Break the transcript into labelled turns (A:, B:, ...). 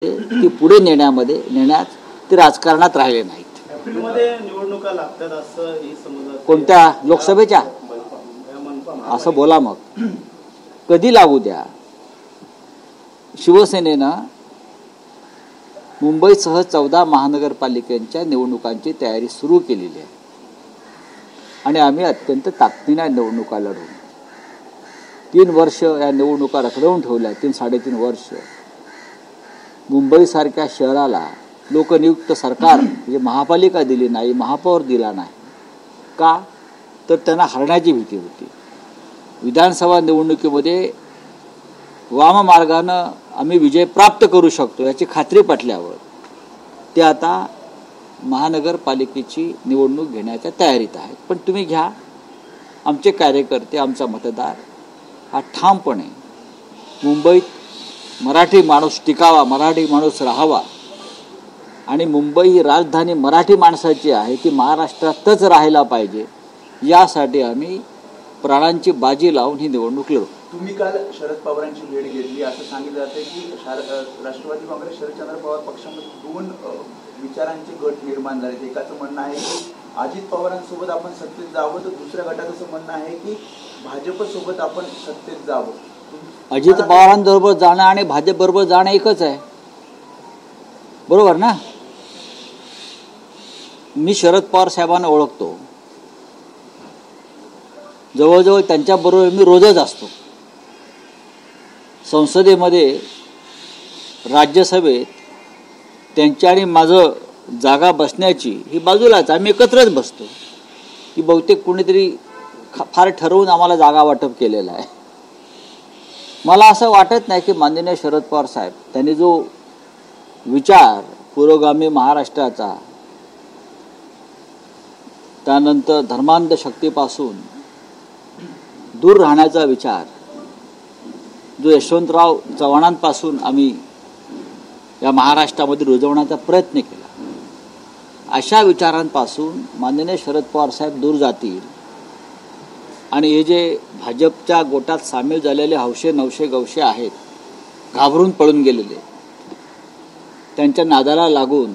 A: ती पुढे नेण्यात ते राजकारणात राहिले नाहीत।
B: एप्रिलमध्ये निवडणुका लागतात असं ही समज
A: कोणत्या लोकसभेच्या असं बोला मग कधी लागू द्या। शिवसेनेनं मुंबईसह 14 महानगरपालिकांच्या निवडणुकांची तयारी सुरू केलेली आहे आणि आम्ही अत्यंत ताकदीने निवडणुका लढवू। 3 वर्ष या निवडणुका रखडवून ठेवल्या। 3-3.5 वर्ष मुंबईसारख्या शहराला लोकनियुक्त सरकार म्हणजे महापालिका दिली नाही, महापौर दिला नाही का? तर त्यांना हरण्याची भीती होती। विधानसभा निवडणुकीमध्ये वाममार्गानं आम्ही विजय प्राप्त करू शकतो याची खात्री पटल्यावर ते आता महानगरपालिकेची निवडणूक घेण्याच्या तयारीत आहेत। पण तुम्ही घ्या, आमचे कार्यकर्ते, आमचा मतदार हा ठामपणे मुंबईत मराठी माणूस टिकावा, मराठी माणूस राहावा आणि मुंबई ही राजधानी मराठी माणसाची आहे, ती महाराष्ट्रातच राहायला पाहिजे यासाठी आम्ही प्राणांची बाजी लावून ही निवडणूक लढवू।
C: तुम्ही काल शरद पवारांची भेट घेतली असं सांगितलं जाते की राष्ट्रवादी काँग्रेस शरदचंद्र पवार पक्षामध्ये 2 विचारांचे गट निर्माण झाले। एकाचं म्हणणं आहे की अजित पवारांसोबत आपण सत्तेत जावं, तर दुसऱ्या गटाचं असं म्हणणं आहे की भाजपसोबत आपण सत्तेत जावं।
A: अजित पवारांबरोबर जाणं आणि भाजप बरोबर जाणं एकच आहे, बरोबर ना? मी शरद पवार साहेबांना ओळखतो, जवळजवळ त्यांच्याबरोबर मी रोजच असतो। संसदेमध्ये, राज्यसभेत त्यांच्या आणि माझं जागा बसण्याची ही बाजूलाच, आम्ही एकत्रच बसतो। की बहुतेक कोणीतरी फार ठरवून आम्हाला जागा वाटप केलेलं आहे। मला असं वाटत नाही की माननीय शरद पवार साहेब त्यांनी जो विचार पुरोगामी महाराष्ट्राचा, त्यानंतर धर्मांध शक्तीपासून दूर राहण्याचा विचार जो यशवंतराव चव्हाणांपासून आम्ही या महाराष्ट्रामध्ये रुजवण्याचा प्रयत्न केला, अशा विचारांपासून माननीय शरद पवार साहेब दूर जातील आणि हे जे भाजपच्या गोटात सामील झालेले हौशे नवशे गवशे आहेत, घाबरून पळून गेलेले, त्यांच्या नादाला लागून